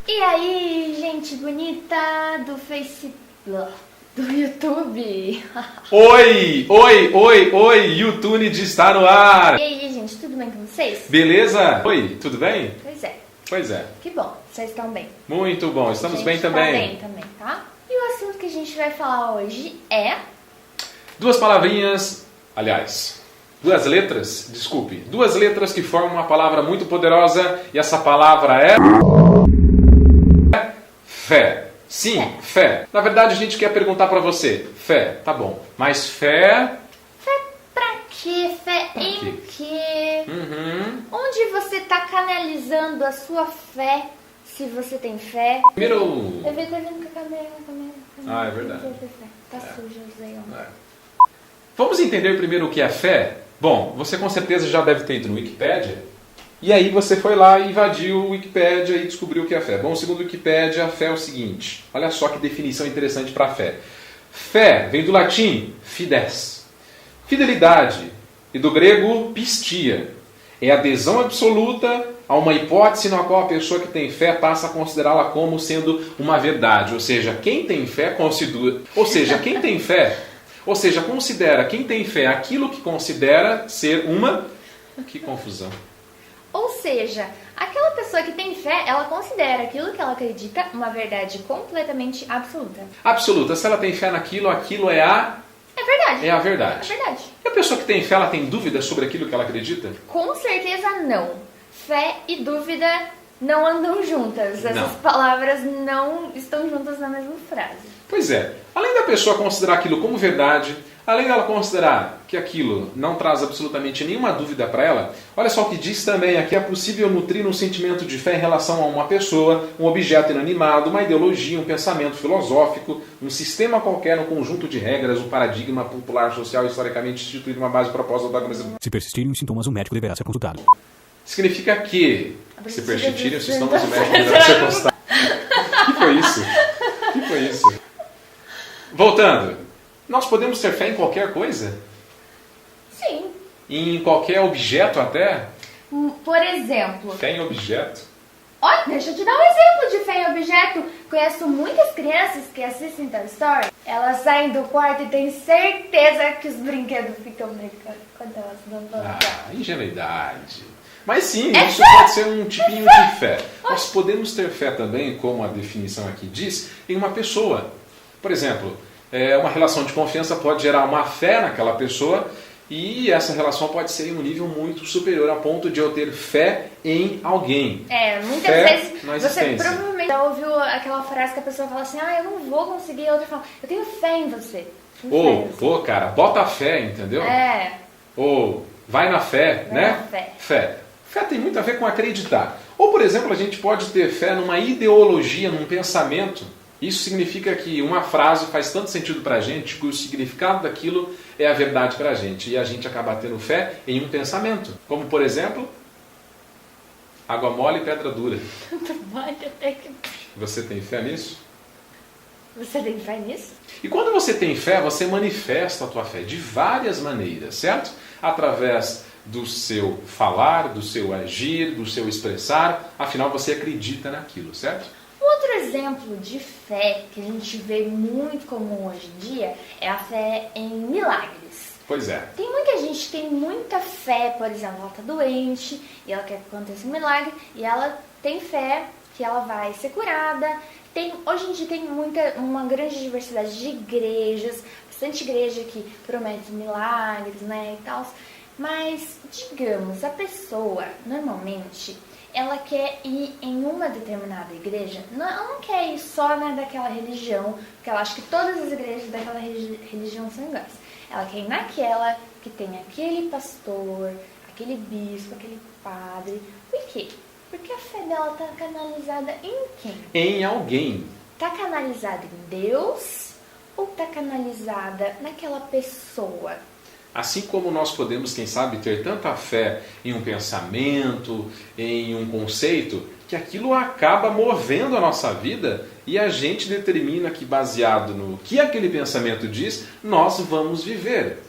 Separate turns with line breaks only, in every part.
E aí, gente bonita do Facebook, do YouTube.
Oi, YouTube está no ar.
E aí, gente, tudo bem com vocês?
Beleza? Oi, tudo bem?
Pois é.
Pois é.
Que bom, vocês estão bem.
Muito bom, estamos bem
Tá
também.
bem também, tá? E o assunto que a gente vai falar hoje é...
Duas palavrinhas, aliás, duas letras que formam uma palavra muito poderosa e essa palavra é... fé. Sim, fé. Na verdade, a gente quer perguntar pra você, fé, tá bom, mas fé...
Fé pra quê? Fé
Pra
em
quê?
quê?
Uhum.
Onde você tá canalizando a sua fé, se você tem fé?
Primeiro...
Eu vi, tá vindo com a câmera.
Ah, é verdade.
Tá sujo, eu usei ontem.
Vamos entender primeiro o que é fé? Bom, você com certeza já deve ter ido no Wikipédia. E aí você foi lá e invadiu o Wikipédia e descobriu o que é fé. Bom, segundo o Wikipédia, a fé é o seguinte. Olha só que definição interessante para fé. Fé vem do latim fides, fidelidade, e do grego pistia. É adesão absoluta a uma hipótese na qual a pessoa que tem fé passa a considerá-la como sendo uma verdade. Ou seja, quem tem fé considera... considera quem tem fé aquilo que considera ser uma... Que confusão.
Ou seja, aquela pessoa que tem fé, ela considera aquilo que ela acredita uma verdade completamente absoluta.
Absoluta. Se ela tem fé naquilo, aquilo é a...
É verdade.
É a verdade.
É verdade.
E a pessoa que tem fé, ela tem dúvidas sobre aquilo que ela acredita?
Com certeza não. Fé e dúvida não andam juntas. Essas
Não.
palavras não estão juntas na mesma frase.
Pois é. Além da pessoa considerar aquilo como verdade, além dela considerar que aquilo não traz absolutamente nenhuma dúvida para ela, olha só o que diz também aqui: é possível nutrir um sentimento de fé em relação a uma pessoa, um objeto inanimado, uma ideologia, um pensamento filosófico, um sistema qualquer, um conjunto de regras, um paradigma popular, social, historicamente instituído, uma base proposta da organização.
Se persistirem os sintomas, o médico deverá ser consultado.
Significa que, se persistirem os sintomas, o médico
Então,
deverá ser consultado. O que foi isso? O que foi isso? Voltando. Nós podemos ter fé em qualquer coisa?
Sim.
Em qualquer objeto até?
Por exemplo,
Fé em objeto?
olha, deixa eu te dar um exemplo de fé em objeto. Conheço muitas crianças que assistem Toy Story. Elas saem do quarto e têm certeza que os brinquedos ficam brincando quando elas não vão brincar.
Ingenuidade. Mas sim, isso pode ser um tipinho de fé. Nós podemos ter fé também, como a definição aqui diz, em uma pessoa. Por exemplo, uma relação de confiança pode gerar uma fé naquela pessoa e essa relação pode ser em um nível muito superior a ponto de eu ter fé em alguém.
Muitas
Fé
vezes
na
você
existência.
provavelmente já ouviu aquela frase que a pessoa fala assim: eu não vou conseguir. E a outra fala: eu tenho fé em você. Tenho fé em você.
Pô, cara, bota a fé, entendeu? Ou vai na fé,
Vai
né?
na fé.
Fé. Fé tem muito a ver com acreditar. Ou, por exemplo, a gente pode ter fé numa ideologia, num pensamento. Isso significa que uma frase faz tanto sentido pra gente que o significado daquilo é a verdade pra gente. E a gente acaba tendo fé em um pensamento. Como, por exemplo, água mole e pedra dura.
Tanto vale até que...
Você tem fé nisso?
Você tem fé nisso?
E quando você tem fé, você manifesta a tua fé de várias maneiras, certo? Através do seu falar, do seu agir, do seu expressar. Afinal, você acredita naquilo, certo?
Outro exemplo de fé que a gente vê muito comum hoje em dia é a fé em milagres.
Pois é.
Tem muita gente que tem muita fé, por exemplo, ela está doente e ela quer que aconteça um milagre e ela tem fé que ela vai ser curada. Hoje em dia tem uma grande diversidade de igrejas, bastante igreja que promete milagres, né, e tal. Mas, digamos, a pessoa, normalmente, ela quer ir em uma determinada igreja, ela não quer ir só daquela religião, porque ela acha que todas as igrejas daquela religião são iguais. Ela quer ir naquela que tem aquele pastor, aquele bispo, aquele padre. Por quê? Porque a fé dela está canalizada em quem?
Em alguém.
Está canalizada em Deus ou está canalizada naquela pessoa?
Assim como nós podemos, quem sabe, ter tanta fé em um pensamento, em um conceito, que aquilo acaba movendo a nossa vida e a gente determina que, baseado no que aquele pensamento diz, nós vamos viver.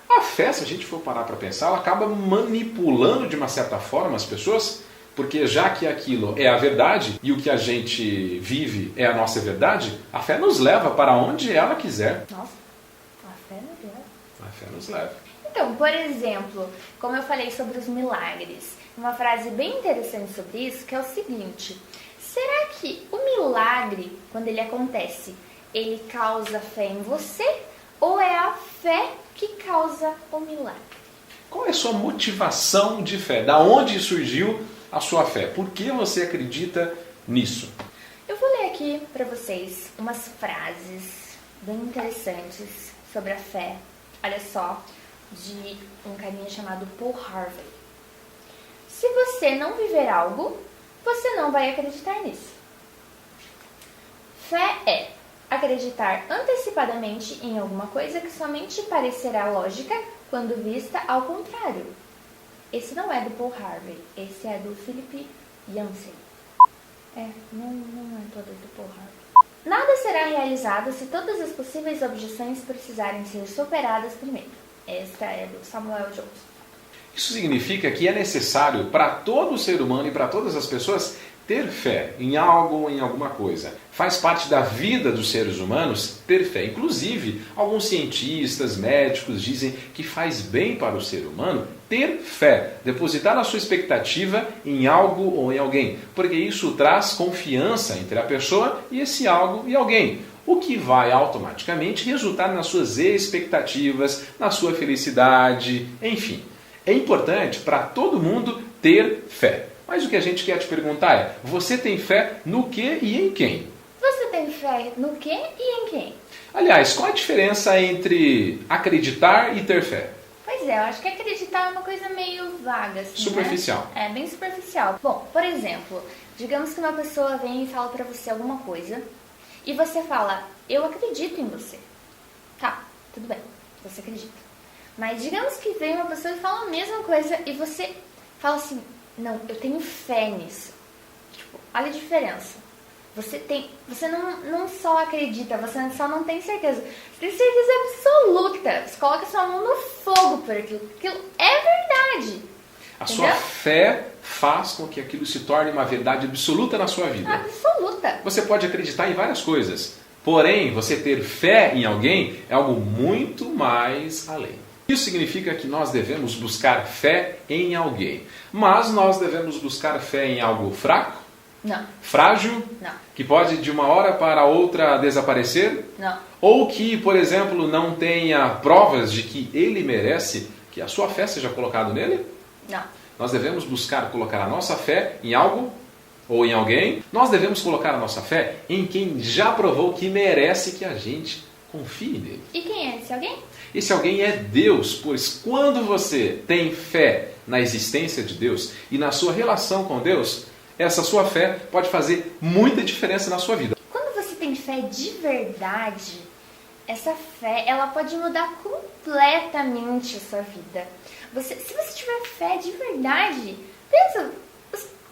A fé, se a gente for parar para pensar, ela acaba manipulando de uma certa forma as pessoas, porque já que aquilo é a verdade e o que a gente vive é a nossa verdade, a fé nos leva para onde ela quiser.
Nossa, a fé nos leva.
A fé nos leva.
Então, por exemplo, como eu falei sobre os milagres, uma frase bem interessante sobre isso, que é o seguinte: será que o milagre, quando ele acontece, ele causa fé em você ou é a fé que causa o milagre?
Qual é a sua motivação de fé? Da onde surgiu a sua fé? Por que você acredita nisso?
Eu vou ler aqui para vocês umas frases bem interessantes sobre a fé. Olha só, de um carinha chamado Paul Harvey. Se você não viver algo, você não vai acreditar nisso. Fé é acreditar antecipadamente em alguma coisa que somente parecerá lógica quando vista ao contrário. Esse não é do Paul Harvey, esse é do Philip Yancey. Não é todo do Paul Harvey. Nada será realizado se todas as possíveis objeções precisarem ser superadas primeiro. Esta é do Samuel Johnson.
Isso significa que é necessário para todo ser humano e para todas as pessoas ter fé em algo ou em alguma coisa. Faz parte da vida dos seres humanos ter fé. Inclusive, alguns cientistas, médicos dizem que faz bem para o ser humano ter fé, depositar a sua expectativa em algo ou em alguém, porque isso traz confiança entre a pessoa e esse algo e alguém, o que vai automaticamente resultar nas suas expectativas, na sua felicidade, enfim. É importante para todo mundo ter fé. Mas o que a gente quer te perguntar é, você tem fé no que e em quem?
Você tem fé no que e em quem?
Aliás, qual a diferença entre acreditar e ter fé?
Pois é, eu acho que acreditar é uma coisa meio vaga, assim,
Superficial.
Né? É, bem superficial. Bom, por exemplo, digamos que uma pessoa vem e fala pra você alguma coisa e você fala, eu acredito em você. Tá, tudo bem, você acredita. Mas digamos que vem uma pessoa e fala a mesma coisa e você fala assim, não, eu tenho fé nisso. Tipo, olha a diferença. Você não só acredita, você só não tem certeza. Você tem certeza absoluta. Você coloca sua mão no fogo por aquilo. Aquilo é verdade.
A
Entendeu?
sua fé faz com que aquilo se torne uma verdade absoluta na sua vida.
Absoluta.
Você pode acreditar em várias coisas, porém, você ter fé em alguém é algo muito mais além. Isso significa que nós devemos buscar fé em alguém, mas nós devemos buscar fé em algo fraco,
Não,
frágil,
não,
que pode de uma hora para outra desaparecer,
não.
ou que, por exemplo, não tenha provas de que ele merece que a sua fé seja colocada nele.
Não.
Nós devemos buscar colocar a nossa fé em algo ou em alguém. Nós devemos colocar a nossa fé em quem já provou que merece que a gente confie nele.
E quem é esse alguém?
Esse alguém é Deus, pois quando você tem fé na existência de Deus e na sua relação com Deus, essa sua fé pode fazer muita diferença na sua vida.
Quando você tem fé de verdade, essa fé ela pode mudar completamente a sua vida. Se você tiver fé de verdade, pensa,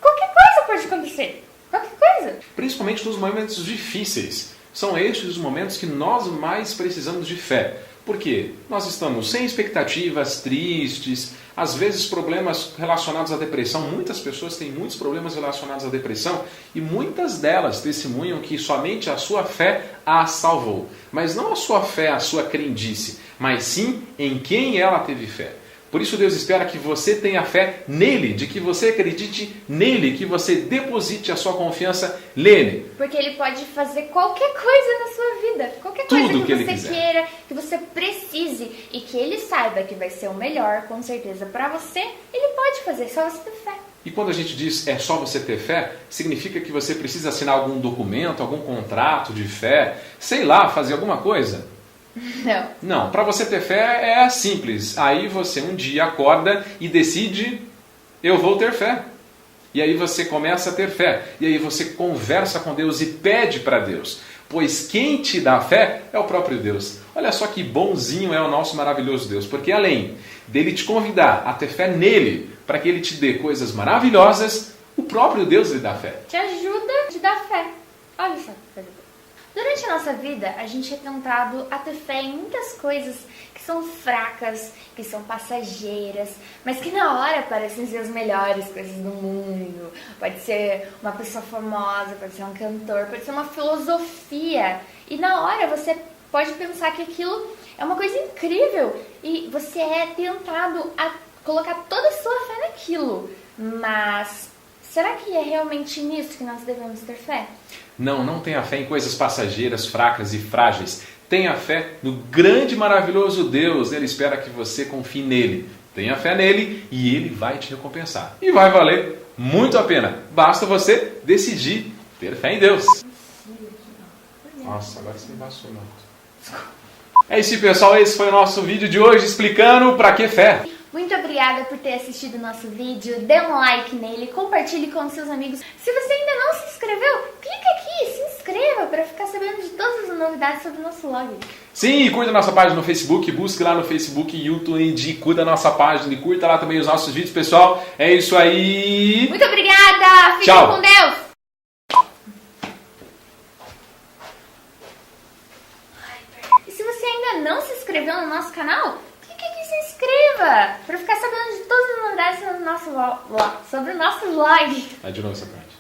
qualquer coisa pode acontecer. Qualquer coisa.
Principalmente nos momentos difíceis. São estes os momentos que nós mais precisamos de fé. Porque nós estamos sem expectativas, tristes, às vezes problemas relacionados à depressão. Muitas pessoas têm muitos problemas relacionados à depressão e muitas delas testemunham que somente a sua fé a salvou. Mas não a sua fé, a sua crendice, mas sim em quem ela teve fé. Por isso Deus espera que você tenha fé nele, de que você acredite nele, que você deposite a sua confiança nele.
Porque ele pode fazer qualquer coisa na sua vida. Qualquer
Tudo
coisa
que ele
você
quiser.
queira, que você precise e que ele saiba que vai ser o melhor, com certeza, pra você, ele pode fazer, só você ter fé.
E quando a gente diz é só você ter fé, significa que você precisa assinar algum documento, algum contrato de fé, sei lá, fazer alguma coisa?
Não.
Não, para você ter fé é simples. Aí você um dia acorda e decide, eu vou ter fé. E aí você começa a ter fé. E aí você conversa com Deus e pede para Deus. pois quem te dá fé é o próprio Deus. Olha só que bonzinho é o nosso maravilhoso Deus, porque além dele te convidar a ter fé nele, para que ele te dê coisas maravilhosas, o próprio Deus lhe dá fé.
Te ajuda a te dar fé. Olha só que coisa boa. Durante a nossa vida, a gente é tentado a ter fé em muitas coisas que são fracas, que são passageiras, mas que na hora parecem ser as melhores coisas do mundo. Pode ser uma pessoa famosa, pode ser um cantor, pode ser uma filosofia. E na hora você pode pensar que aquilo é uma coisa incrível e você é tentado a colocar toda a sua fé naquilo. Mas será que é realmente nisso que nós devemos ter fé?
Não tenha fé em coisas passageiras, fracas e frágeis. Tenha fé no grande e maravilhoso Deus. Ele espera que você confie nele. Tenha fé nele e ele vai te recompensar. E vai valer muito a pena. Basta você decidir ter fé em Deus. Nossa, agora você me passou, não. É isso, pessoal. Esse foi o nosso vídeo de hoje explicando para que fé.
Muito obrigada por ter assistido o nosso vídeo, dê um like nele, compartilhe com seus amigos. Se você ainda não se inscreveu, clica aqui, se inscreva para ficar sabendo de todas as novidades sobre o nosso blog.
Sim, curta a nossa página no Facebook, busque lá no Facebook, YouTube, curta a nossa página e curta lá também os nossos vídeos, pessoal. É isso aí.
Muito obrigada, fiquem
Tchau.
com Deus. E se você ainda não se inscreveu no nosso canal, clique aqui e se inscreva para ficar sabendo de todas as novidades sobre o nosso vlog.
Vai de novo essa parte.